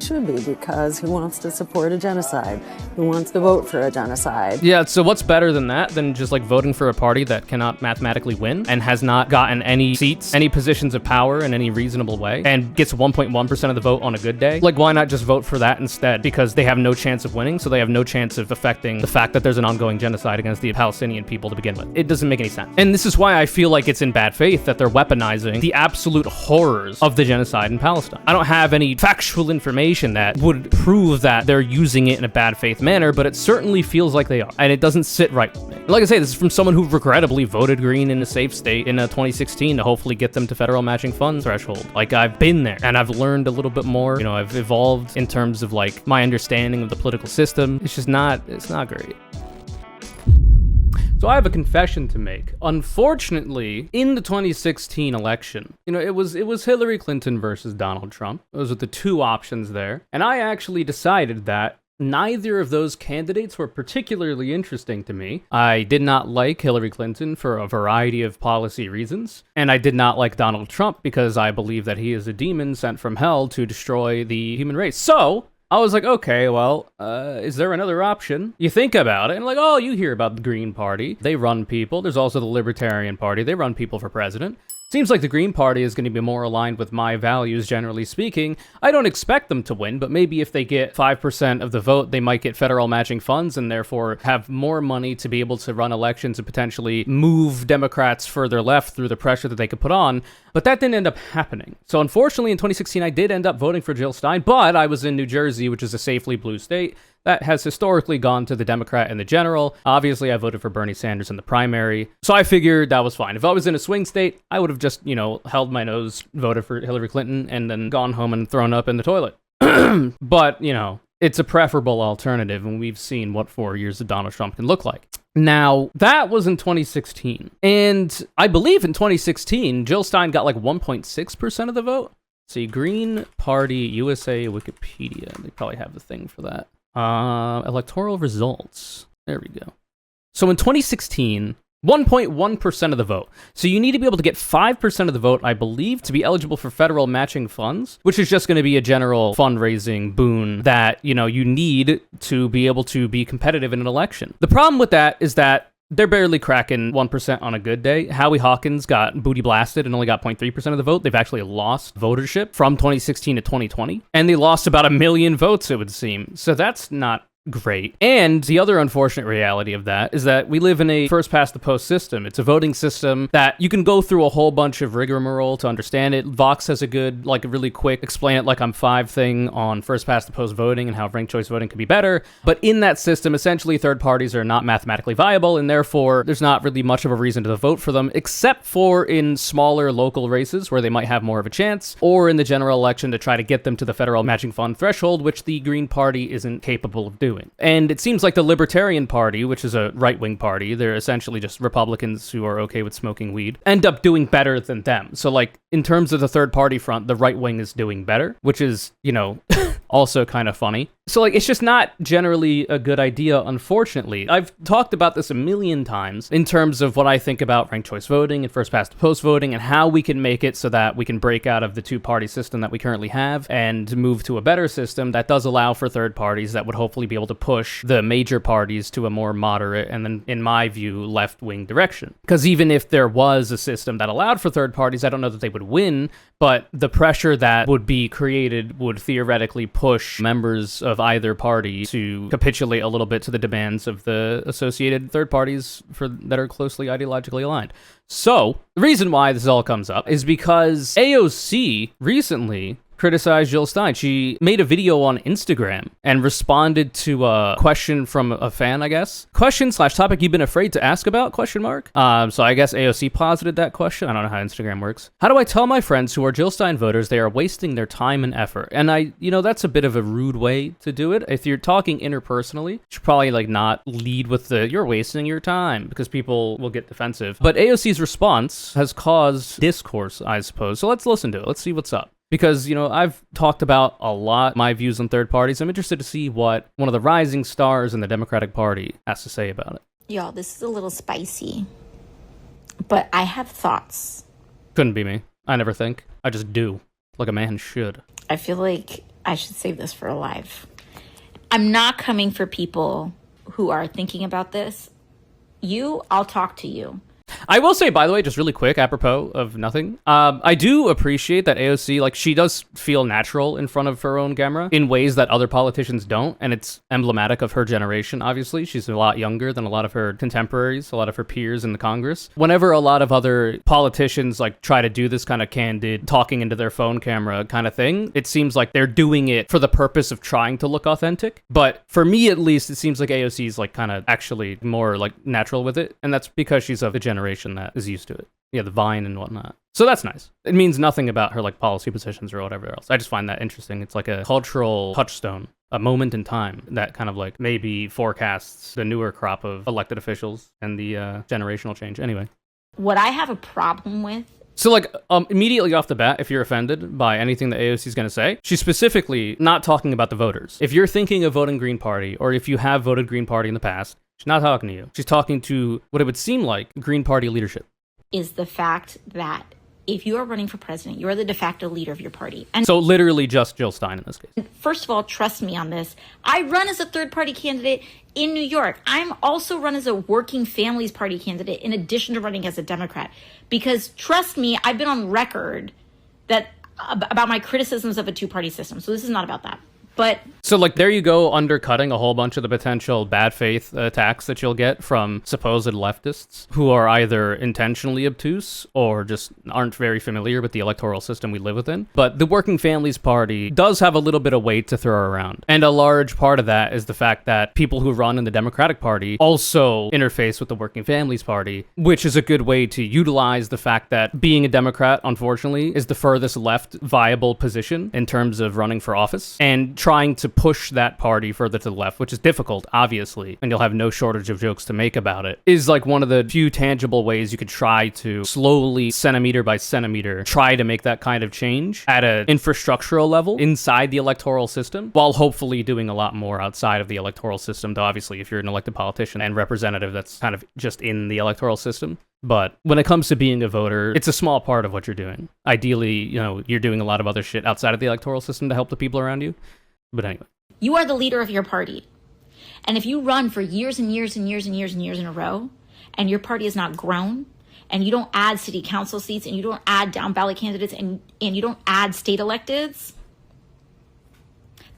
should be, because who wants to support a genocide? Who wants to vote for a genocide? Yeah, so what's better than that, than just like voting for a party that cannot mathematically win and has not gotten any seats, any positions of power in any reasonable way, and gets 1.1% of the vote on a good day? Like, why not just vote for that instead? Because they have no chance of winning, so they have no chance of affecting the fact that there's an ongoing genocide against the Palestinian people to begin with. It doesn't make any sense. And this is why I feel like it's in bad faith that they're weaponizing the absolute horrors of the genocide in Palestine. I don't have any factual information that would prove that they're using it in a bad faith manner, but it certainly feels like they are, and it doesn't sit right with me. Like I say, this is from someone who regrettably voted Green in a safe state in 2016 to hopefully get them to federal matching fund threshold. Like, I've been there, and I've learned a little bit more. You know, I've evolved in terms of like my understanding of the political system. It's just not, it's not great. So I have a confession to make. Unfortunately, in the 2016 election, you know, it was Hillary Clinton versus Donald Trump. Those were the two options there. And I actually decided that neither of those candidates were particularly interesting to me. I did not like Hillary Clinton for a variety of policy reasons, and I did not like Donald Trump because I believe that he is a demon sent from hell to destroy the human race. So I was like, okay, well, is there another option? You think about it, and like, oh, you hear about the Green Party. They run people. There's also the Libertarian Party. They run people for president. Seems like the Green Party is going to be more aligned with my values, generally speaking. I don't expect them to win, but maybe if they get 5% of the vote, they might get federal matching funds and therefore have more money to be able to run elections and potentially move Democrats further left through the pressure that they could put on. But that didn't end up happening. So unfortunately, in 2016, I did end up voting for Jill Stein, but I was in New Jersey, which is a safely blue state that has historically gone to the Democrat in the general. Obviously, I voted for Bernie Sanders in the primary, so I figured that was fine. If I was in a swing state, I would have just, you know, held my nose, voted for Hillary Clinton, and then gone home and thrown up in the toilet. But, you know, it's a preferable alternative, and we've seen what 4 years of Donald Trump can look like. Now, that was in 2016, and I believe in 2016, Jill Stein got like 1.6% of the vote. See, Green Party USA Wikipedia, they probably have the thing for that. Electoral results. There we go. So in 2016, 1.1% of the vote. So you need to be able to get 5% of the vote, I believe, to be eligible for federal matching funds, which is just going to be a general fundraising boon that, you know, you need to be able to be competitive in an election. The problem with that is that they're barely cracking 1% on a good day. Howie Hawkins got booty blasted and only got 0.3% of the vote. They've actually lost votership from 2016 to 2020. And they lost about 1 million votes, it would seem. So that's not great. And the other unfortunate reality of that is that we live in a first past the post system. It's a voting system that you can go through a whole bunch of rigmarole to understand it. Vox has a good, like a really quick explain it like I'm five thing on first past the post voting and how ranked choice voting could be better. But in that system, essentially third parties are not mathematically viable, and therefore there's not really much of a reason to vote for them, except for in smaller local races where they might have more of a chance, or in the general election to try to get them to the federal matching fund threshold, which the Green Party isn't capable of doing. And it seems like the Libertarian Party, which is a right-wing party, they're essentially just Republicans who are okay with smoking weed, end up doing better than them. So, like, in terms of the third party front, the right wing is doing better, which is, you know, also kind of funny. So, like, it's just not generally a good idea, unfortunately. I've talked about this a million times in terms of what I think about ranked choice voting and first past the post voting and how we can make it so that we can break out of the two-party system that we currently have and move to a better system that does allow for third parties that would hopefully be able to push the major parties to a more moderate and then, in my view, left-wing direction. Because even if there was a system that allowed for third parties, I don't know that they would win, but the pressure that would be created would theoretically push members of either party to capitulate a little bit to the demands of the associated third parties that are closely ideologically aligned. So, the reason why this all comes up is because AOC recently criticized Jill Stein. She made a video on Instagram and responded to a question from a fan, I guess. Question/topic you've been afraid to ask about, ? So I guess AOC posited that question. I don't know how Instagram works. How do I tell my friends who are Jill Stein voters they are wasting their time and effort? And that's a bit of a rude way to do it. If you're talking interpersonally, you should probably not lead with the you're wasting your time, because people will get defensive. But AOC's response has caused discourse, I suppose. So let's listen to it. Let's see what's up. Because, I've talked about a lot my views on third parties. I'm interested to see what one of the rising stars in the Democratic Party has to say about it. Y'all, this is a little spicy, but I have thoughts. Couldn't be me. I never think. I just do, like a man should. I feel like I should save this for a live. I'm not coming for people who are thinking about this. I'll talk to you. I will say, by the way, just really quick, apropos of nothing, I do appreciate that AOC, like, she does feel natural in front of her own camera in ways that other politicians don't, and it's emblematic of her generation, obviously. She's a lot younger than a lot of her contemporaries, a lot of her peers in the Congress. Whenever a lot of other politicians, like, try to do this kind of candid, talking into their phone camera kind of thing, it seems like they're doing it for the purpose of trying to look authentic. But for me, at least, it seems like AOC's, like, kind of actually more, like, natural with it, and that's because she's of the generation that is used to it. Yeah, the Vine and whatnot. So that's nice. It means nothing about her, like, policy positions or whatever else. I just find that interesting. It's like a cultural touchstone, a moment in time that kind of, like, maybe forecasts the newer crop of elected officials and the generational change. Anyway. What I have a problem with. So, like, immediately off the bat, if you're offended by anything that AOC is going to say, she's specifically not talking about the voters. If you're thinking of voting Green Party, or if you have voted Green Party in the past, she's not talking to you. She's talking to what it would seem like Green Party leadership. Is the fact that if you are running for president, you are the de facto leader of your party. And so literally just Jill Stein in this case. First of all, trust me on this. I run as a third-party candidate in New York. I'm also run as a Working Families Party candidate in addition to running as a Democrat. Because trust me, I've been on record that about my criticisms of a two-party system. So this is not about that. But so, like, there you go, undercutting a whole bunch of the potential bad faith attacks that you'll get from supposed leftists who are either intentionally obtuse or just aren't very familiar with the electoral system we live within. But the Working Families Party does have a little bit of weight to throw around. And a large part of that is the fact that people who run in the Democratic Party also interface with the Working Families Party, which is a good way to utilize the fact that being a Democrat, unfortunately, is the furthest left viable position in terms of running for office. And trying to push that party further to the left, which is difficult, obviously, and you'll have no shortage of jokes to make about it, is like one of the few tangible ways you could try to slowly, centimeter by centimeter, try to make that kind of change at an infrastructural level inside the electoral system, while hopefully doing a lot more outside of the electoral system, though obviously if you're an elected politician and representative, that's kind of just in the electoral system. But when it comes to being a voter, it's a small part of what you're doing. Ideally, you know, you're doing a lot of other shit outside of the electoral system to help the people around you. But anyway. You are the leader of your party. And if you run for years and years and years and years and years in a row, and your party has not grown, and you don't add city council seats, and you don't add down ballot candidates, and you don't add state electeds,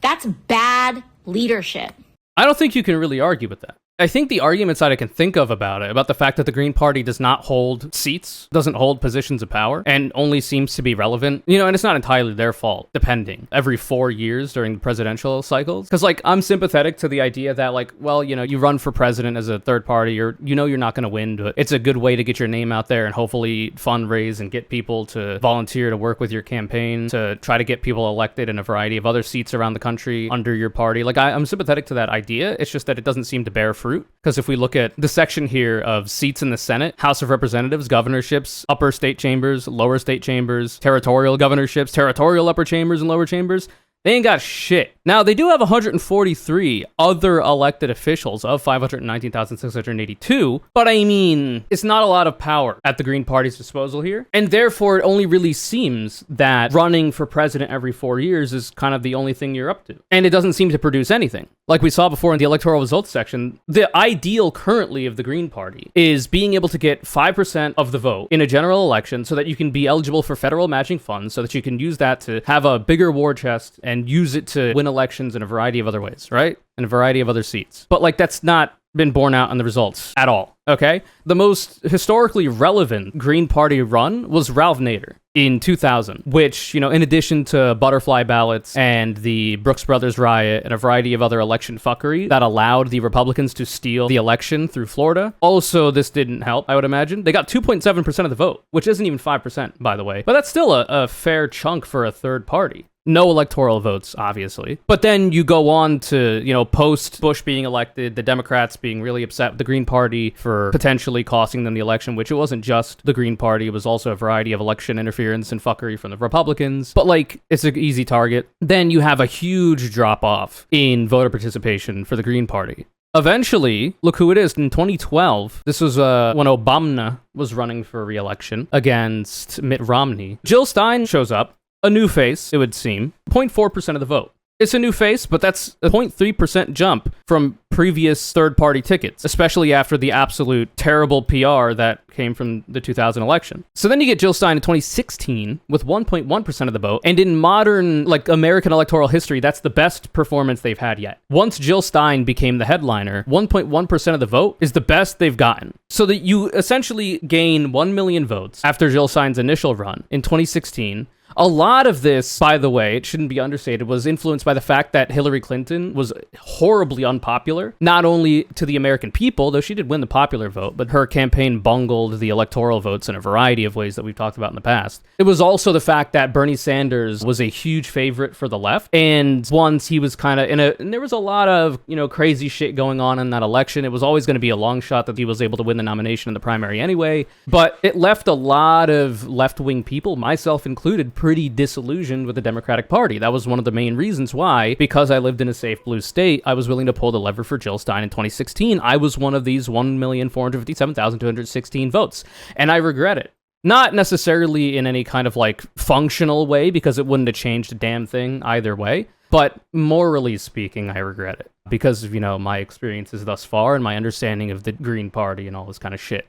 that's bad leadership. I don't think you can really argue with that. I think the arguments that I can think of about it, about the fact that the Green Party does not hold seats, doesn't hold positions of power, and only seems to be relevant, you know, and it's not entirely their fault, depending, every 4 years during the presidential cycles. Because, like, I'm sympathetic to the idea that, like, well, you know, you run for president as a third party, or you know you're not going to win, but it's a good way to get your name out there and hopefully fundraise and get people to volunteer to work with your campaign, to try to get people elected in a variety of other seats around the country under your party. Like, I'm sympathetic to that idea. It's just that it doesn't seem to bear fruit. Because if we look at the section here of seats in the Senate, House of Representatives, governorships, upper state chambers, lower state chambers, territorial governorships, territorial upper chambers and lower chambers, they ain't got shit. Now, they do have 143 other elected officials of 519,682, but I mean, it's not a lot of power at the Green Party's disposal here. And therefore, it only really seems that running for president every 4 years is kind of the only thing you're up to. And it doesn't seem to produce anything. Like we saw before in the electoral results section, the ideal currently of the Green Party is being able to get 5% of the vote in a general election so that you can be eligible for federal matching funds, so that you can use that to have a bigger war chest and use it to win elections in a variety of other ways, right? And a variety of other seats. But, like, that's not been borne out in the results at all, okay? The most historically relevant Green Party run was Ralph Nader in 2000, which, you know, in addition to butterfly ballots and the Brooks Brothers riot and a variety of other election fuckery that allowed the Republicans to steal the election through Florida, also this didn't help, I would imagine. They got 2.7% of the vote, which isn't even 5%, by the way. But that's still a fair chunk for a third party. No electoral votes, obviously. But then you go on to, you know, post Bush being elected, the Democrats being really upset with the Green Party for potentially costing them the election, which it wasn't just the Green Party, it was also a variety of election interference and fuckery from the Republicans. But, like, it's an easy target. Then you have a huge drop-off in voter participation for the Green Party. Eventually, look who it is. In 2012, this was when Obama was running for re-election against Mitt Romney. Jill Stein shows up. A new face, it would seem. 0.4% of the vote. It's a new face, but that's a 0.3% jump from previous third-party tickets, especially after the absolute terrible PR that came from the 2000 election. So then you get Jill Stein in 2016 with 1.1% of the vote, and in modern, American electoral history, that's the best performance they've had yet. Once Jill Stein became the headliner, 1.1% of the vote is the best they've gotten. So that you essentially gain 1 million votes after Jill Stein's initial run in 2016. A lot of this, by the way, it shouldn't be understated, was influenced by the fact that Hillary Clinton was horribly unpopular, not only to the American people, though she did win the popular vote, but her campaign bungled the electoral votes in a variety of ways that we've talked about in the past. It was also the fact that Bernie Sanders was a huge favorite for the left, and once he was kind of and there was a lot of, crazy shit going on in that election. It was always going to be a long shot that he was able to win the nomination in the primary anyway, but it left a lot of left-wing people, myself included, pretty disillusioned with the Democratic Party. That was one of the main reasons why, because I lived in a safe blue state, I was willing to pull the lever for Jill Stein in 2016. I was one of these 1,457,216 votes, and I regret it. Not necessarily in any kind of functional way, because it wouldn't have changed a damn thing either way, but morally speaking, I regret it because of, my experiences thus far and my understanding of the Green Party and all this kind of shit.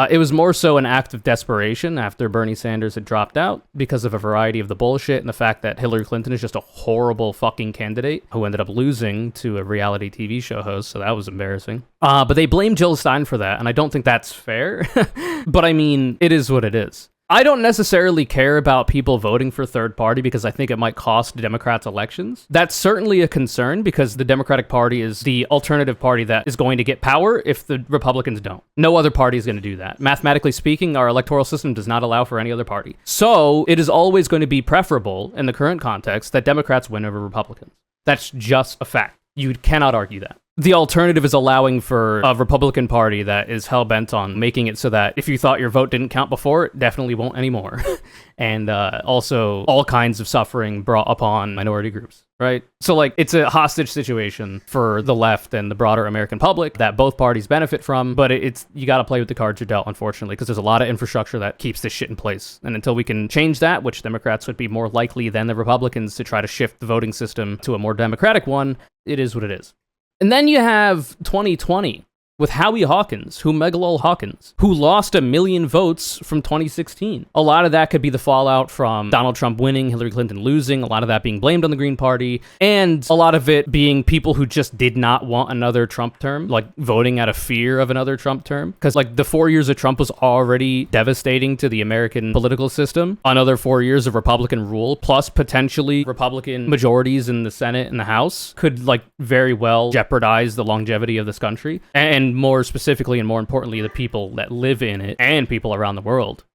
It was more so an act of desperation after Bernie Sanders had dropped out because of a variety of the bullshit and the fact that Hillary Clinton is just a horrible fucking candidate who ended up losing to a reality TV show host, so that was embarrassing. But they blame Jill Stein for that, and I don't think that's fair. But I mean, it is what it is. I don't necessarily care about people voting for third party because I think it might cost Democrats elections. That's certainly a concern because the Democratic Party is the alternative party that is going to get power if the Republicans don't. No other party is going to do that. Mathematically speaking, our electoral system does not allow for any other party. So it is always going to be preferable in the current context that Democrats win over Republicans. That's just a fact. You cannot argue that. The alternative is allowing for a Republican Party that is hell-bent on making it so that if you thought your vote didn't count before, it definitely won't anymore. And also all kinds of suffering brought upon minority groups, right? So it's a hostage situation for the left and the broader American public that both parties benefit from, but you got to play with the cards you're dealt, unfortunately, because there's a lot of infrastructure that keeps this shit in place. And until we can change that, which Democrats would be more likely than the Republicans to try to shift the voting system to a more democratic one, it is what it is. And then you have 2020 with Howie Hawkins, who lost 1 million votes from 2016. A lot of that could be the fallout from Donald Trump winning, Hillary Clinton losing, a lot of that being blamed on the Green Party, and a lot of it being people who just did not want another Trump term, voting out of fear of another Trump term. Because the 4 years of Trump was already devastating to the American political system. Another 4 years of Republican rule, plus potentially Republican majorities in the Senate and the House, could very well jeopardize the longevity of this country. And more specifically and more importantly, the people that live in it and people around the world.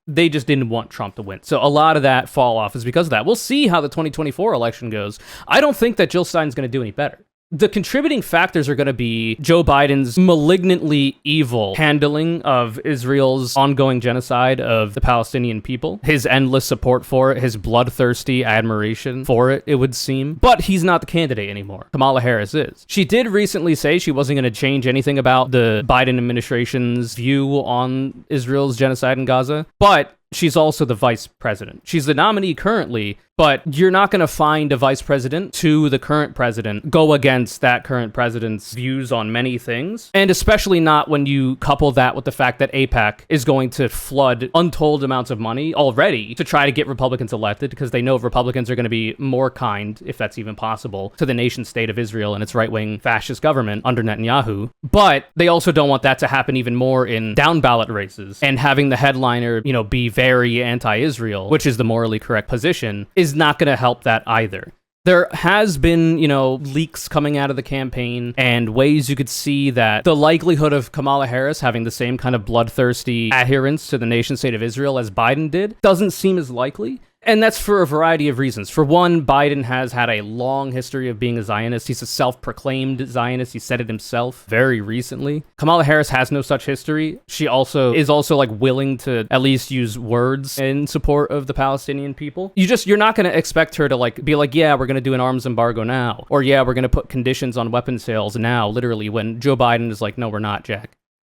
They just didn't want Trump to win. So a lot of that fall off is because of that. We'll see how the 2024 election goes. I don't think that Jill Stein's going to do any better. The contributing factors are going to be Joe Biden's malignantly evil handling of Israel's ongoing genocide of the Palestinian people, his endless support for it, his bloodthirsty admiration for it, it would seem. But he's not the candidate anymore. Kamala Harris is. She did recently say she wasn't going to change anything about the Biden administration's view on Israel's genocide in Gaza, but she's also the vice president. She's the nominee currently, but you're not going to find a vice president to the current president go against that current president's views on many things. And especially not when you couple that with the fact that AIPAC is going to flood untold amounts of money already to try to get Republicans elected because they know Republicans are going to be more kind, if that's even possible, to the nation state of Israel and its right-wing fascist government under Netanyahu. But they also don't want that to happen even more in down-ballot races and having the headliner, be very anti-Israel, which is the morally correct position, is not going to help that either. There has been, leaks coming out of the campaign and ways you could see that the likelihood of Kamala Harris having the same kind of bloodthirsty adherence to the nation state of Israel as Biden did doesn't seem as likely. And that's for a variety of reasons. For one, Biden has had a long history of being a Zionist. He's a self-proclaimed Zionist. He said it himself very recently. Kamala Harris has no such history. She is also willing to at least use words in support of the Palestinian people. You're not going to expect her to be yeah, we're going to do an arms embargo now. Or yeah, we're going to put conditions on weapon sales now, literally, when Joe Biden is no, we're not, Jack.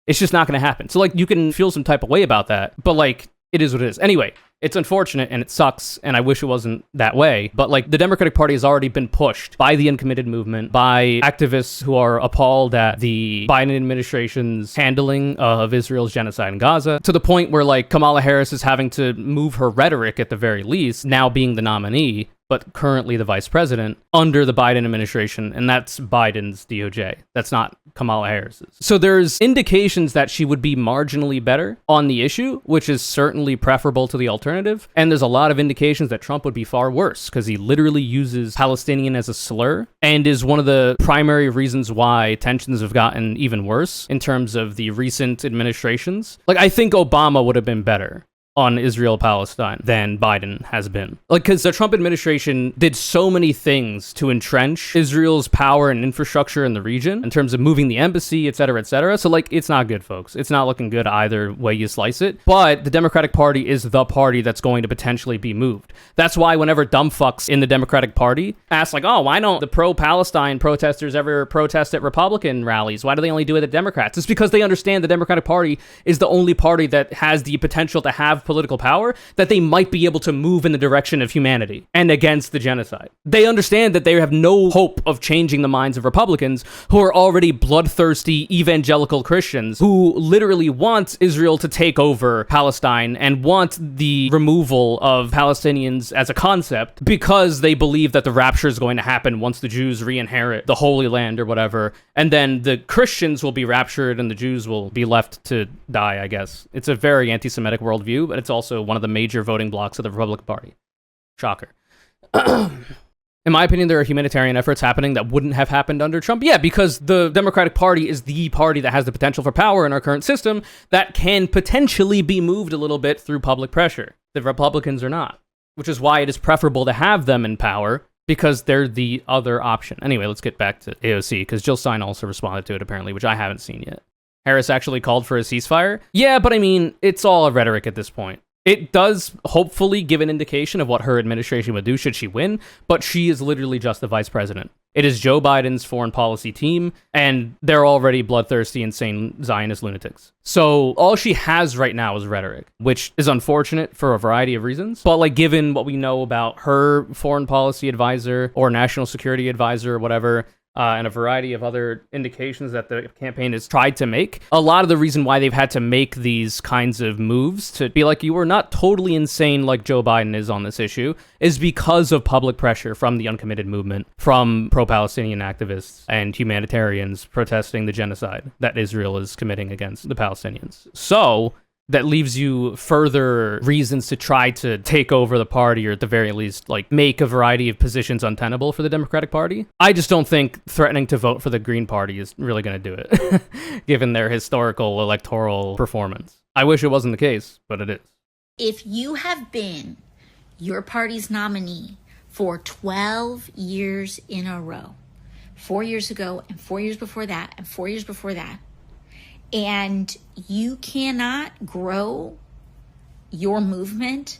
It's just not going to happen. So you can feel some type of way about that. But it is what it is. Anyway, it's unfortunate and it sucks, and I wish it wasn't that way. But like, the Democratic Party has already been pushed by the uncommitted movement, by activists who are appalled at the Biden administration's handling of Israel's genocide in Gaza, to the point where like Kamala Harris is having to move her rhetoric at the very least, now being the nominee, but currently the vice president under the Biden administration, and that's Biden's DOJ. That's not Kamala Harris's. So there's indications that she would be marginally better on the issue, which is certainly preferable to the alternative. And there's a lot of indications that Trump would be far worse, because he literally uses Palestinian as a slur and is one of the primary reasons why tensions have gotten even worse in terms of the recent administrations. Like, I think Obama would have been better on Israel-Palestine than Biden has been. Like, because the Trump administration did so many things to entrench Israel's power and infrastructure in the region in terms of moving the embassy, et cetera, et cetera. So, like, it's not good, folks. It's not looking good either way you slice it. But the Democratic Party is the party that's going to potentially be moved. That's why whenever dumb fucks in the Democratic Party ask, like, oh, why don't the pro-Palestine protesters ever protest at Republican rallies? Why do they only do it at Democrats? It's because they understand the Democratic Party is the only party that has the potential to have political power, that they might be able to move in the direction of humanity and against the genocide. They understand that they have no hope of changing the minds of Republicans, who are already bloodthirsty evangelical Christians who literally want Israel to take over Palestine and want the removal of Palestinians as a concept, because they believe that the rapture is going to happen once the Jews re-inherit the Holy Land or whatever, and then the Christians will be raptured and the Jews will be left to die, I guess. It's a very anti-Semitic worldview, but it's also one of the major voting blocs of the Republican Party. Shocker. In my opinion, there are humanitarian efforts happening that wouldn't have happened under Trump. Yeah, because the Democratic Party is the party that has the potential for power in our current system that can potentially be moved a little bit through public pressure. The Republicans are not, which is why it is preferable to have them in power, because they're the other option. Anyway, let's get back to AOC, because Jill Stein also responded to it, apparently, which I haven't seen yet. Harris actually called for a ceasefire? Yeah, but I mean, it's all a rhetoric at this point. It does hopefully give an indication of what her administration would do should she win, but she is literally just the vice president. It is Joe Biden's foreign policy team, and they're already bloodthirsty, insane Zionist lunatics. So all she has right now is rhetoric, which is unfortunate for a variety of reasons. But like, given what we know about her foreign policy advisor or national security advisor or whatever, and a variety of other indications that the campaign has tried to make, a lot of the reason why they've had to make these kinds of moves to be like, you are not totally insane like Joe Biden is on this issue, is because of public pressure from the uncommitted movement, from pro-Palestinian activists and humanitarians protesting the genocide that Israel is committing against the Palestinians. So that leaves you further reasons to try to take over the party, or at the very least, like, make a variety of positions untenable for the Democratic Party. I just don't think threatening to vote for the Green Party is really going to do it, given their historical electoral performance. I wish it wasn't the case, but it is. If you have been your party's nominee for 12 years in a row, 4 years ago and 4 years before that and 4 years before that, and you cannot grow your movement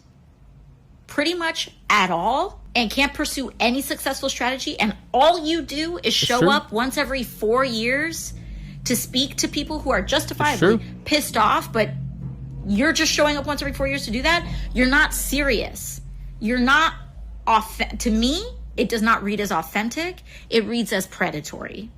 pretty much at all, and can't pursue any successful strategy, and all you do is show up once every 4 years to speak to people who are justifiably pissed off, but you're just showing up once every 4 years to do that, you're not serious. You're not to me, it does not read as authentic. It reads as predatory.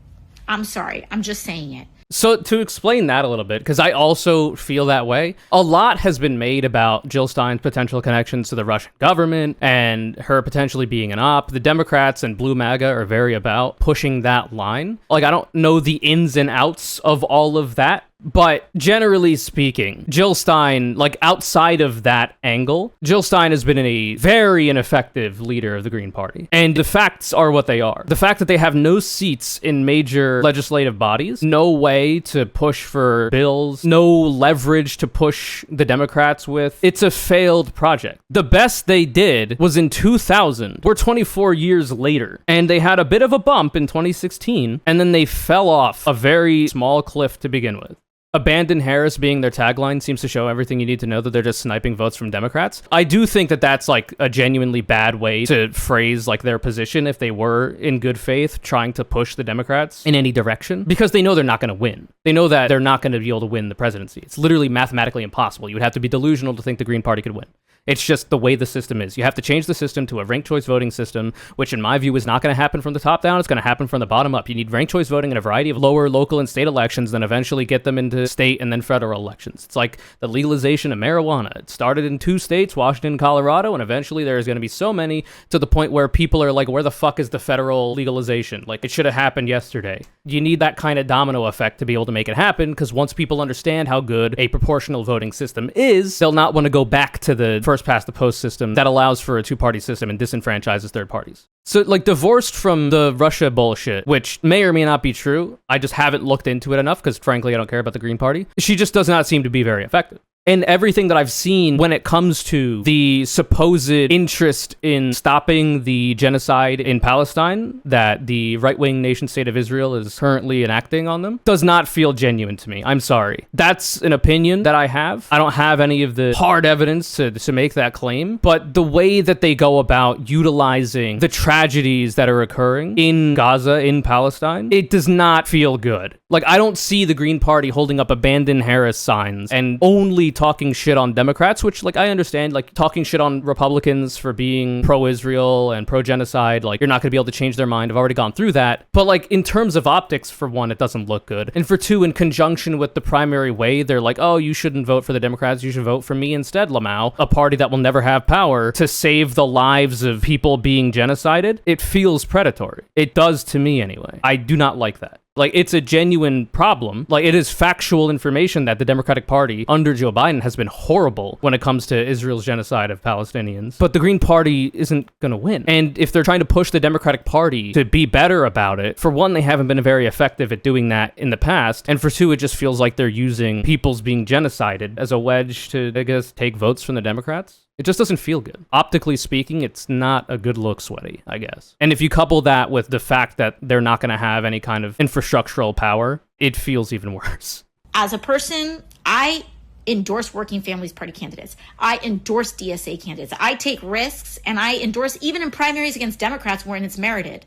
I'm sorry. I'm just saying it. So to explain that a little bit, because I also feel that way, a lot has been made about Jill Stein's potential connections to the Russian government and her potentially being an op. The Democrats and Blue MAGA are very about pushing that line. Like, I don't know the ins and outs of all of that, but generally speaking, Jill Stein, like, outside of that angle, Jill Stein has been a very ineffective leader of the Green Party. And the facts are what they are. The fact that they have no seats in major legislative bodies, no way to push for bills, no leverage to push the Democrats with, it's a failed project. The best they did was in 2000. We're 24 years later. And they had a bit of a bump in 2016, and then they fell off a very small cliff to begin with. Abandon Harris being their tagline seems to show everything you need to know, that they're just sniping votes from Democrats. I do think that that's like a genuinely bad way to phrase like their position if they were in good faith trying to push the Democrats in any direction, because they know they're not going to win. They know that they're not going to be able to win the presidency. It's literally mathematically impossible. You would have to be delusional to think the Green Party could win. It's just the way the system is. You have to change the system to a ranked choice voting system, which in my view is not going to happen from the top down. It's going to happen from the bottom up. You need ranked choice voting in a variety of lower, local, and state elections, then eventually get them into state and then federal elections. It's like the legalization of marijuana. It started in 2 states, Washington and Colorado, and eventually there's going to be so many to the point where people are like, where the fuck is the federal legalization? Like, it should have happened yesterday. You need that kind of domino effect to be able to make it happen, because once people understand how good a proportional voting system is, they'll not want to go back to the first past the post system that allows for a 2-party system and disenfranchises third parties. So, like, divorced from the Russia bullshit, which may or may not be true, I just haven't looked into it enough because, frankly, I don't care about the Green Party. She just does not seem to be very effective. And everything that I've seen when it comes to the supposed interest in stopping the genocide in Palestine that the right-wing nation-state of Israel is currently enacting on them does not feel genuine to me. I'm sorry. That's an opinion that I have. I don't have any of the hard evidence to make that claim, but the way that they go about utilizing the tragedies that are occurring in Gaza, in Palestine, it does not feel good. Like, I don't see the Green Party holding up Abandon Harris signs and only talking shit on Democrats, which, like, I understand, like, talking shit on Republicans for being pro-Israel and pro-genocide, like, you're not going to be able to change their mind. I've already gone through that. But, like, in terms of optics, for one, it doesn't look good. And for two, in conjunction with the primary way, they're like, oh, you shouldn't vote for the Democrats, you should vote for me instead, Lamau, a party that will never have power to save the lives of people being genocided. It feels predatory. It does to me, anyway. I do not like that. Like, it's a genuine problem. Like, it is factual information that the Democratic Party under Joe Biden has been horrible when it comes to Israel's genocide of Palestinians. But the Green Party isn't going to win. And if they're trying to push the Democratic Party to be better about it, for one, they haven't been very effective at doing that in the past. And for two, it just feels like they're using people's being genocided as a wedge to, I guess, take votes from the Democrats. It just doesn't feel good. Optically speaking, it's not a good look, Sweaty, I guess. And if you couple that with the fact that they're not going to have any kind of infrastructural power, it feels even worse. As a person, I endorse Working Families Party candidates. I endorse DSA candidates. I take risks, and I endorse even in primaries against Democrats when it's merited.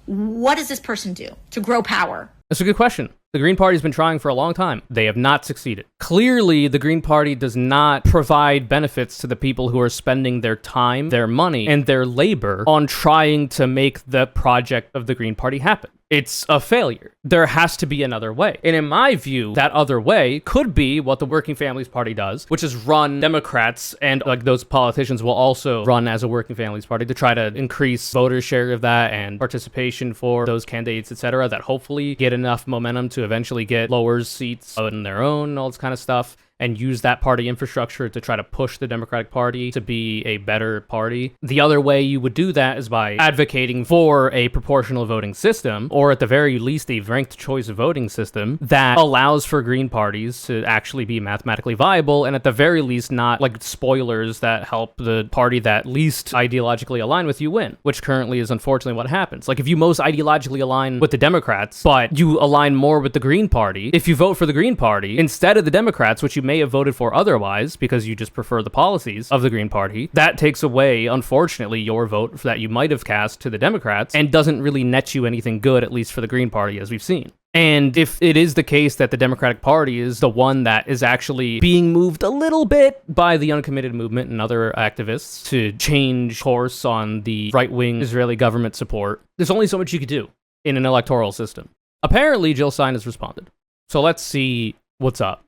What does this person do to grow power? That's a good question. The Green Party's been trying for a long time. They have not succeeded. Clearly, the Green Party does not provide benefits to the people who are spending their time, their money, and their labor on trying to make the project of the Green Party happen. It's a failure. There has to be another way. And in my view, that other way could be what the Working Families Party does, which is run Democrats, and like those politicians will also run as a Working Families Party to try to increase voter share of that and participation for those candidates, etc., that hopefully get enough momentum to eventually get lower seats on their own, all this kind of stuff, and use that party infrastructure to try to push the Democratic Party to be a better party. The other way you would do that is by advocating for a proportional voting system, or at the very least a ranked choice voting system that allows for Green parties to actually be mathematically viable, and at the very least not like spoilers that help the party that least ideologically align with you win, which currently is unfortunately what happens. Like, if you most ideologically align with the Democrats, but you align more with the Green Party, if you vote for the Green Party instead of the Democrats, which you may have voted for otherwise because you just prefer the policies of the Green Party, that takes away, unfortunately, your vote that you might have cast to the Democrats and doesn't really net you anything good, at least for the Green Party, as we've seen. And if it is the case that the Democratic Party is the one that is actually being moved a little bit by the uncommitted movement and other activists to change course on the right-wing Israeli government support, there's only so much you could do in an electoral system. Apparently, Jill Stein has responded. So let's see what's up.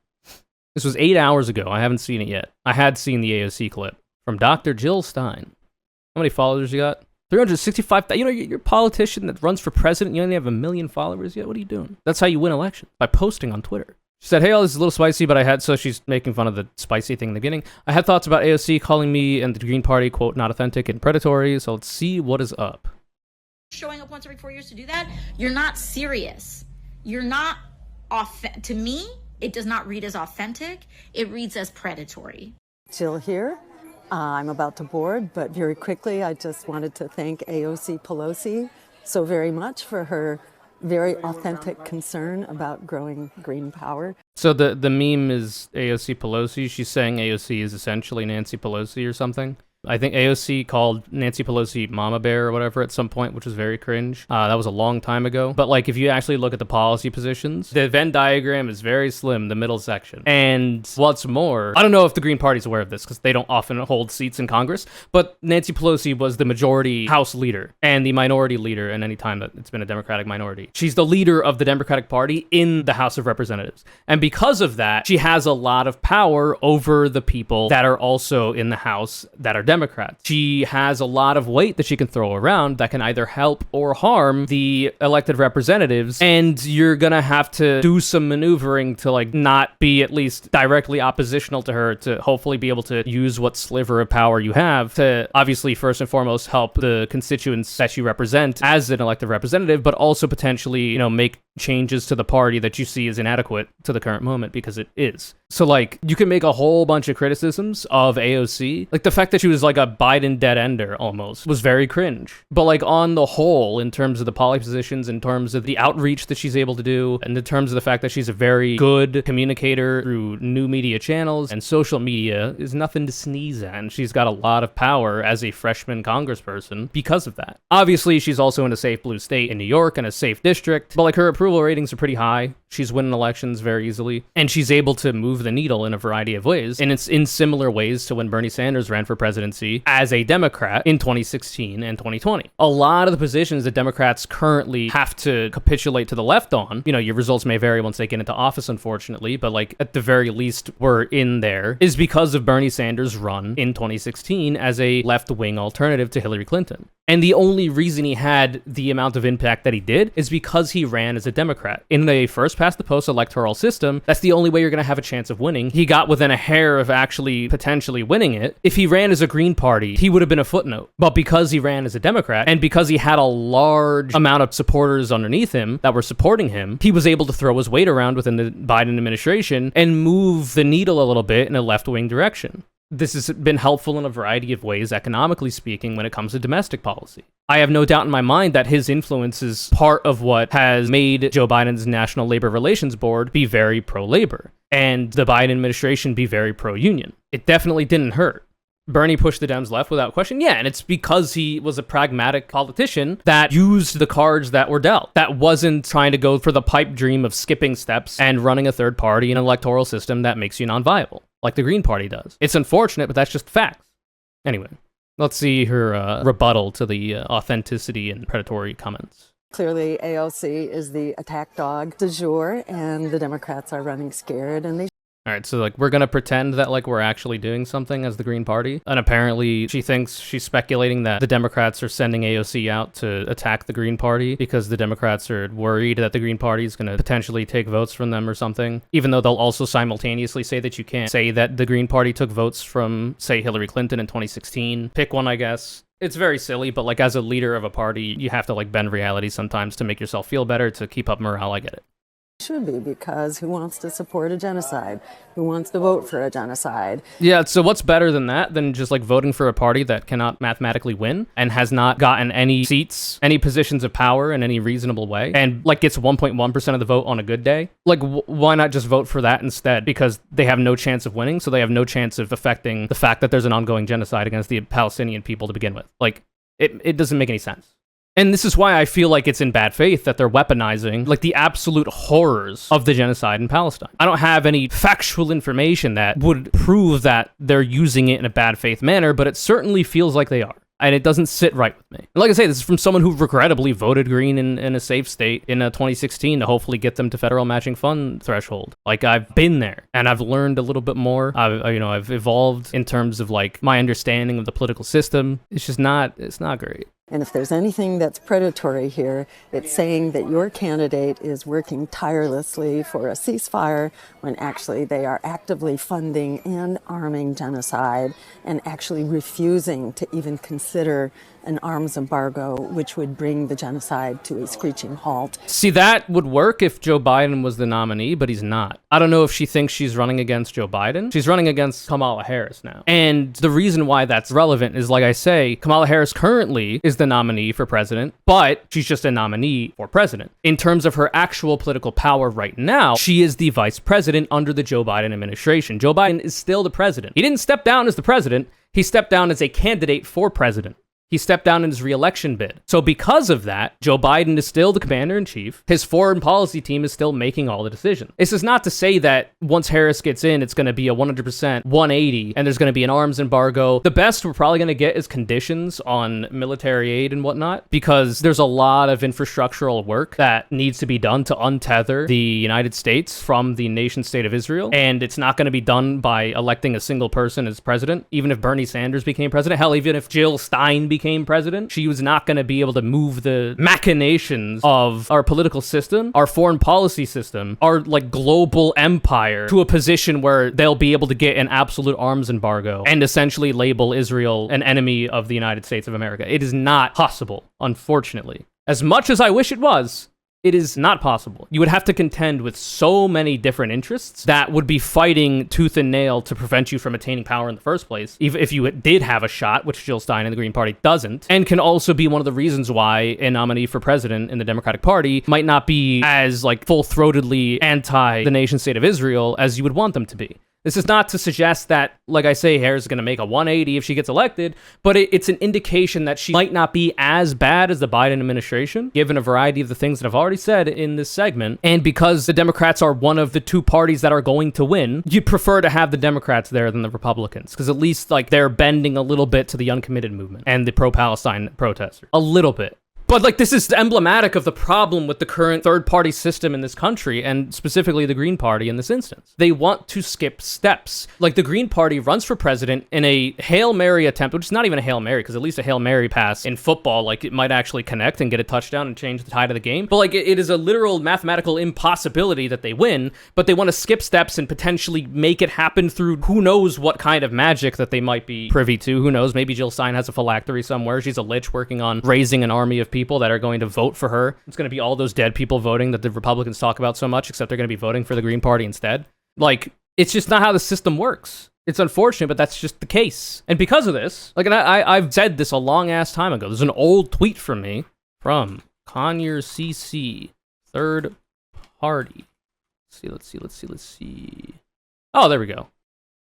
This was 8 hours ago. I haven't seen it yet. I had seen the AOC clip from Dr. Jill Stein. How many followers you got? 365,000. You know, you're a politician that runs for president. You only have 1 million followers yet. What are you doing? That's how you win elections, by posting on Twitter. She said, hey, all this is a little spicy, but I had, so she's making fun of the spicy thing in the beginning. I had thoughts about AOC calling me and the Green Party, quote, not authentic and predatory. So let's see what is up. Showing up once every 4 years to do that, you're not serious. You're not, to me, it does not read as authentic. It reads as predatory. Jill here. I'm about to board, but very quickly, I just wanted to thank AOC Pelosi so very much for her very authentic concern about growing green power. So the meme is AOC Pelosi. She's saying AOC is essentially Nancy Pelosi or something. I think AOC called Nancy Pelosi Mama Bear or whatever at some point, which was very cringe. That was a long time ago. But like, if you actually look at the policy positions, the Venn diagram is very slim, the middle section. And what's more, I don't know if the Green Party's aware of this because they don't often hold seats in Congress, but Nancy Pelosi was the majority House leader and the minority leader in any time that it's been a Democratic minority. She's the leader of the Democratic Party in the House of Representatives. And because of that, she has a lot of power over the people that are also in the House that are Democrats. She has a lot of weight that she can throw around that can either help or harm the elected representatives, and you're gonna have to do some maneuvering to like not be at least directly oppositional to her, to hopefully be able to use what sliver of power you have to obviously first and foremost help the constituents that you represent as an elected representative, but also potentially, you know, make changes to the party that you see as inadequate to the current moment, because it is. So like, you can make a whole bunch of criticisms of AOC. Like the fact that she was like a Biden dead ender almost was very cringe. But like on the whole, in terms of the policy positions, in terms of the outreach that she's able to do, and in terms of the fact that she's a very good communicator through new media channels and social media, is nothing to sneeze at. And she's got a lot of power as a freshman congressperson because of that. Obviously, she's also in a safe blue state in New York and a safe district, but like her approval ratings are pretty high. She's winning elections very easily, and she's able to move the needle in a variety of ways. And it's in similar ways to when Bernie Sanders ran for presidency as a Democrat in 2016 and 2020. A lot of the positions that Democrats currently have to capitulate to the left on, you know, your results may vary once they get into office, unfortunately, but like at the very least we're in there, is because of Bernie Sanders' run in 2016 as a left-wing alternative to Hillary Clinton. And the only reason he had the amount of impact that he did is because he ran as a Democrat. In a first-past-the-post electoral system, that's the only way you're going to have a chance of winning. He got within a hair of actually potentially winning it. If he ran as a Green Party, he would have been a footnote. But because he ran as a Democrat, and because he had a large amount of supporters underneath him that were supporting him, he was able to throw his weight around within the Biden administration and move the needle a little bit in a left-wing direction. This has been helpful in a variety of ways, economically speaking, when it comes to domestic policy. I have no doubt in my mind that his influence is part of what has made Joe Biden's National Labor Relations Board be very pro-labor, and the Biden administration be very pro-union. It definitely didn't hurt. Bernie pushed the Dems left without question. Yeah, and it's because he was a pragmatic politician that used the cards that were dealt, that wasn't trying to go for the pipe dream of skipping steps and running a third party in an electoral system that makes you non-viable, like the Green Party does. It's unfortunate, but that's just facts. Anyway, let's see her rebuttal to the authenticity and predatory comments. Clearly, AOC is the attack dog du jour, and the Democrats are running scared, and they All right, so like we're gonna pretend that like we're actually doing something as the Green Party, and apparently she's speculating that the Democrats are sending AOC out to attack the Green Party because the Democrats are worried that the Green Party is gonna potentially take votes from them or something, even though they'll also simultaneously say that you can't say that the Green Party took votes from, say, Hillary Clinton in 2016. Pick one, I guess. It's very silly, but like as a leader of a party, you have to like bend reality sometimes to make yourself feel better, to keep up morale. I get it. should be, because who wants to support a genocide? Who wants to vote for a genocide? Yeah, so what's better than that, than just like voting for a party that cannot mathematically win and has not gotten any seats, any positions of power in any reasonable way, and like gets 1.1% of the vote on a good day? Like, why not just vote for that instead? Because they have no chance of winning, so they have no chance of affecting the fact that there's an ongoing genocide against the Palestinian people to begin with. Like, it doesn't make any sense. And this is why I feel like it's in bad faith that they're weaponizing like the absolute horrors of the genocide in Palestine. I don't have any factual information that would prove that they're using it in a bad faith manner, but it certainly feels like they are. And it doesn't sit right with me. And like I say, this is from someone who regrettably voted Green in a safe state in 2016 to hopefully get them to federal matching fund threshold. Like, I've been there and I've learned a little bit more. I've evolved in terms of like my understanding of the political system. It's not great. And if there's anything that's predatory here, it's saying that your candidate is working tirelessly for a ceasefire when actually they are actively funding and arming genocide and actually refusing to even consider an arms embargo, which would bring the genocide to a screeching halt. See, that would work if Joe Biden was the nominee, but he's not. I don't know if she thinks she's running against Joe Biden. She's running against Kamala Harris now. And the reason why that's relevant is, like I say, Kamala Harris currently is the nominee for president, but she's just a nominee for president. In terms of her actual political power right now, she is the vice president under the Joe Biden administration. Joe Biden is still the president. He didn't step down as the president. He stepped down as a candidate for president. He stepped down in his re-election bid. So because of that, Joe Biden is still the commander-in-chief. His foreign policy team is still making all the decisions. This is not to say that once Harris gets in, it's going to be a 100% 180 and there's going to be an arms embargo. The best we're probably going to get is conditions on military aid and whatnot, because there's a lot of infrastructural work that needs to be done to untether the United States from the nation state of Israel. And it's not going to be done by electing a single person as president. Even if Bernie Sanders became president, hell, even if Jill Stein became president, she was not going to be able to move the machinations of our political system, our foreign policy system, our like global empire to a position where they'll be able to get an absolute arms embargo and essentially label Israel an enemy of the United States of America. It is not possible, unfortunately. As much as I wish it was, it is not possible. You would have to contend with so many different interests that would be fighting tooth and nail to prevent you from attaining power in the first place, even if you did have a shot, which Jill Stein and the Green Party doesn't, and can also be one of the reasons why a nominee for president in the Democratic Party might not be as like full-throatedly anti the nation state of Israel as you would want them to be. This is not to suggest that, like I say, Harris is going to make a 180 if she gets elected, but it's an indication that she might not be as bad as the Biden administration, given a variety of the things that I've already said in this segment. And because the Democrats are one of the two parties that are going to win, you prefer to have the Democrats there than the Republicans, because at least like they're bending a little bit to the uncommitted movement and the pro-Palestine protesters. A little bit. But like this is emblematic of the problem with the current third-party system in this country, and specifically the Green Party in this instance. They want to skip steps. Like the Green Party runs for president in a Hail Mary attempt, which is not even a Hail Mary, because at least a Hail Mary pass in football, like it might actually connect and get a touchdown and change the tide of the game. But like it is a literal mathematical impossibility that they win, but they want to skip steps and potentially make it happen through who knows what kind of magic that they might be privy to. Who knows? Maybe Jill Stein has a phylactery somewhere. She's a lich working on raising an army of people that are going to vote for her. It's going to be all those dead people voting that the Republicans talk about so much, except they're going to be voting for the Green Party instead. Like, it's just not how the system works. It's unfortunate, but that's just the case. And because of this, like, and I've said this a long ass time ago. There's an old tweet from me from Conure CC, third party. Let's see. Oh, there we go.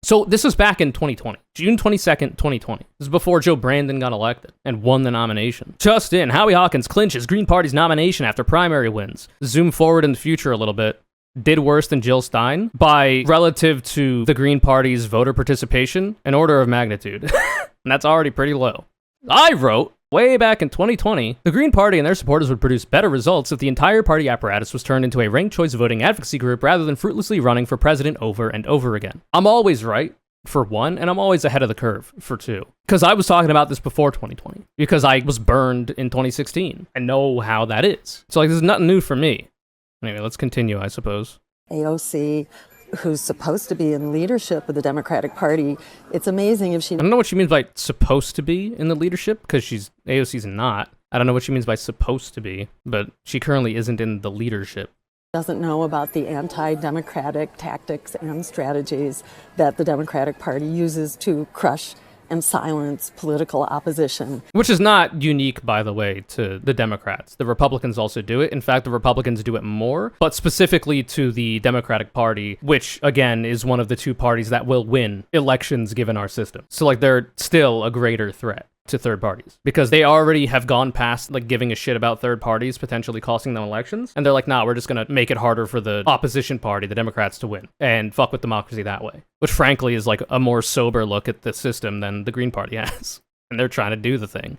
So this was back in 2020, June 22nd, 2020. This is before Joe Brandon got elected and won the nomination. Just in, Howie Hawkins clinches Green Party's nomination after primary wins. Zoom forward in the future a little bit. Did worse than Jill Stein by relative to the Green Party's voter participation, an order of magnitude. And that's already pretty low. I wrote, way back in 2020, the Green Party and their supporters would produce better results if the entire party apparatus was turned into a ranked choice voting advocacy group rather than fruitlessly running for president over and over again. I'm always right, for one, and I'm always ahead of the curve, for two. Because I was talking about this before 2020, because I was burned in 2016. I know how that is. So like, this is nothing new for me. Anyway, let's continue, I suppose. AOC, who's supposed to be in leadership of the Democratic Party, it's amazing if she... I don't know what she means by supposed to be in the leadership, because AOC's not. I don't know what she means by supposed to be, but she currently isn't in the leadership. Doesn't know about the anti-democratic tactics and strategies that the Democratic Party uses to crush and silence political opposition. Which is not unique, by the way, to the Democrats. The Republicans also do it. In fact, the Republicans do it more, but specifically to the Democratic Party, which, again, is one of the two parties that will win elections given our system. So, like, they're still a greater threat to third parties because they already have gone past like giving a shit about third parties potentially costing them elections, and they're like, nah, we're just gonna make it harder for the opposition party, the Democrats, to win and fuck with democracy that way, which frankly is like a more sober look at the system than the Green Party has. And they're trying to do the thing.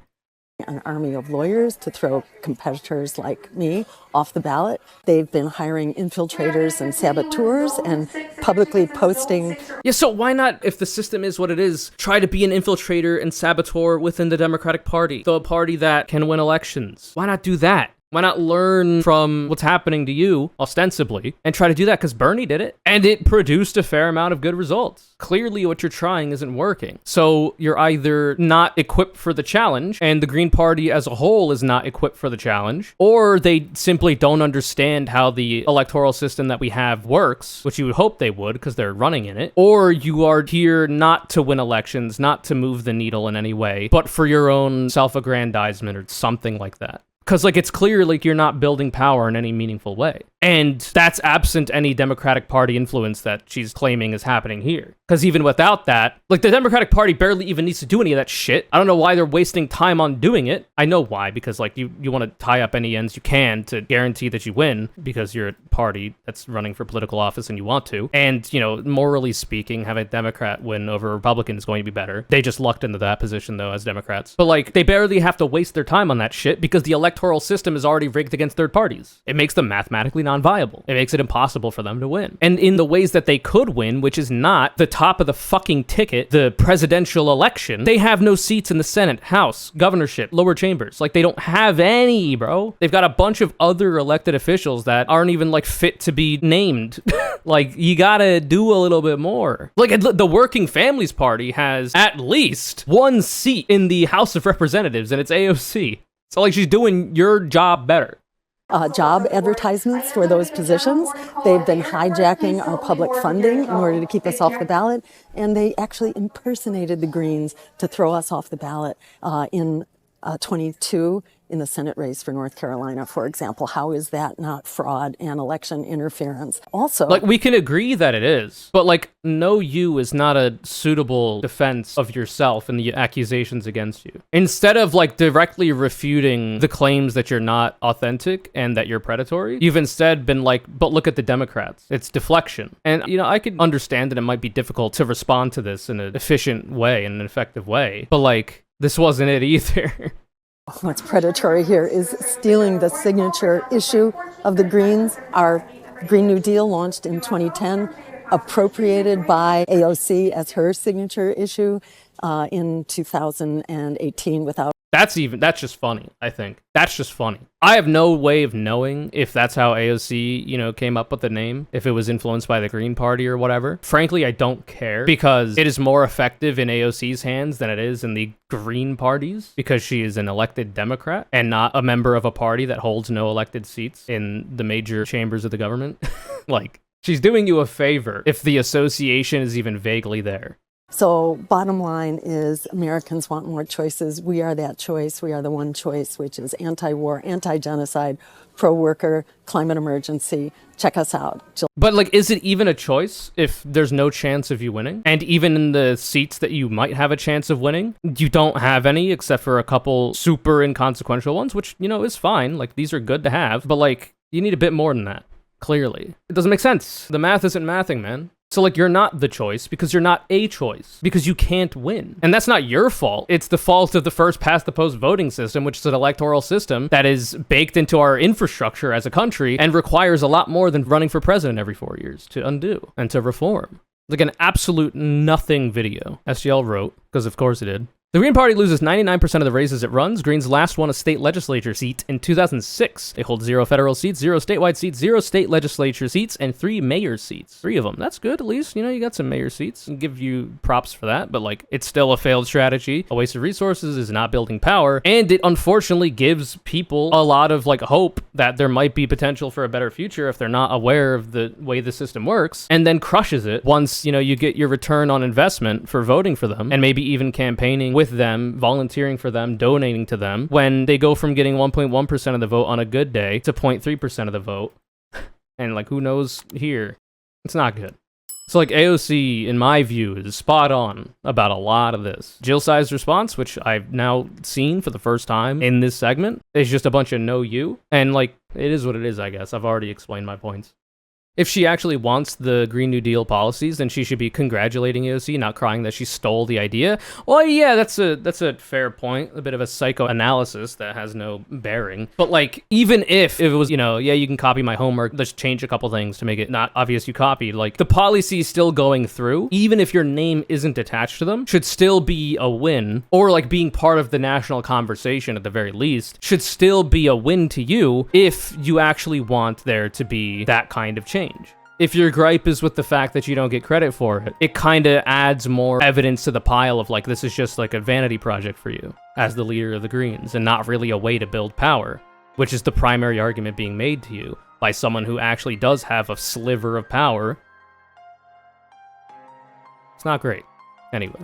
An army of lawyers to throw competitors like me off the ballot. They've been hiring infiltrators and saboteurs and publicly posting. Yeah, so why not, if the system is what it is, try to be an infiltrator and saboteur within the Democratic Party, the party that can win elections? Why not do that? Why not learn from what's happening to you, ostensibly, and try to do that? Because Bernie did it, and it produced a fair amount of good results. Clearly, what you're trying isn't working. So you're either not equipped for the challenge, and the Green Party as a whole is not equipped for the challenge, or they simply don't understand how the electoral system that we have works, which you would hope they would, because they're running in it, or you are here not to win elections, not to move the needle in any way, but for your own self-aggrandizement or something like that. Because, like, it's clear, like, you're not building power in any meaningful way. And that's absent any Democratic Party influence that she's claiming is happening here. Because even without that, like, the Democratic Party barely even needs to do any of that shit. I don't know why they're wasting time on doing it. I know why, because, like, you want to tie up any ends you can to guarantee that you win, because you're a party that's running for political office and you want to. And, you know, morally speaking, having a Democrat win over a Republican is going to be better. They just lucked into that position, though, as Democrats. But, like, they barely have to waste their time on that shit because the electoral system is already rigged against third parties. It makes them mathematically non-viable. It makes it impossible for them to win. And in the ways that they could win, which is not the top of the fucking ticket, the presidential election, they have no seats in the Senate, House, governorship, lower chambers. Like, they don't have any, bro. They've got a bunch of other elected officials that aren't even, like, fit to be named. Like, you gotta do a little bit more. Like, the Working Families Party has at least one seat in the House of Representatives, and it's AOC. So, like, she's doing your job better. Job advertisements for those positions. They've been hijacking our public funding in order to keep us off the ballot, and they actually impersonated the Greens to throw us off the ballot in 22 in the Senate race for North Carolina, for example. How is that not fraud and election interference? Also, like, we can agree that it is, but, like, no, you is not a suitable defense of yourself and the accusations against you. Instead of, like, directly refuting the claims that you're not authentic and that you're predatory, you've instead been like, but look at the Democrats. It's deflection. And, you know, I could understand that it might be difficult to respond to this in an efficient way, in an effective way, but, like, this wasn't it either. What's predatory here is stealing the signature issue of the Greens. Our Green New Deal launched in 2010, appropriated by AOC as her signature issue in 2018 without. That's just funny, I think. That's just funny. I have no way of knowing if that's how AOC, you know, came up with the name, if it was influenced by the Green Party or whatever. Frankly, I don't care, because it is more effective in AOC's hands than it is in the Green Party's, because she is an elected Democrat and not a member of a party that holds no elected seats in the major chambers of the government. Like, she's doing you a favor if the association is even vaguely there. So bottom line is Americans want more choices. We are that choice. We are the one choice, which is anti-war, anti-genocide, pro-worker, climate emergency. Check us out. But, like, is it even a choice if there's no chance of you winning? And even in the seats that you might have a chance of winning, you don't have any except for a couple super inconsequential ones, which, you know, is fine. Like, these are good to have. But, like, you need a bit more than that, clearly. It doesn't make sense. The math isn't mathing, man. So, like, you're not the choice because you're not a choice, because you can't win. And that's not your fault. It's the fault of the first past the post voting system, which is an electoral system that is baked into our infrastructure as a country and requires a lot more than running for president every 4 years to undo and to reform. Like an absolute nothing video, SGL wrote, because of course it did. The Green Party loses 99% of the races it runs. Greens last won a state legislature seat in 2006. They hold 0 federal seats, 0 statewide seats, 0 state legislature seats, and 3 mayor seats. 3 of them. That's good, at least. You know, you got some mayor seats. And give you props for that, but, like, it's still a failed strategy. A waste of resources, is not building power, and it unfortunately gives people a lot of, like, hope that there might be potential for a better future if they're not aware of the way the system works, and then crushes it once, you know, you get your return on investment for voting for them, and maybe even campaigning with them, volunteering for them, donating to them, when they go from getting 1.1% of the vote on a good day to 0.3% of the vote. And, like, who knows here? It's not good. So, like, AOC, in my view, is spot on about a lot of this. Jill Tsai's response, which I've now seen for the first time in this segment, is just a bunch of no you. And, like, it is what it is, I guess. I've already explained my points. If she actually wants the Green New Deal policies, then she should be congratulating AOC, not crying that she stole the idea. Well, yeah, that's a fair point. A bit of a psychoanalysis that has no bearing. But like, even if it was, yeah, you can copy my homework, let's change a couple things to make it not obvious you copied. Like, the policy is still going through, even if your name isn't attached to them, should still be a win. Or like being part of the national conversation at the very least, should still be a win to you if you actually want there to be that kind of change. If your gripe is with the fact that you don't get credit for it, it kind of adds more evidence to the pile of like, this is just like a vanity project for you as the leader of the Greens and not really a way to build power, which is the primary argument being made to you by someone who actually does have a sliver of power. It's not great. Anyway.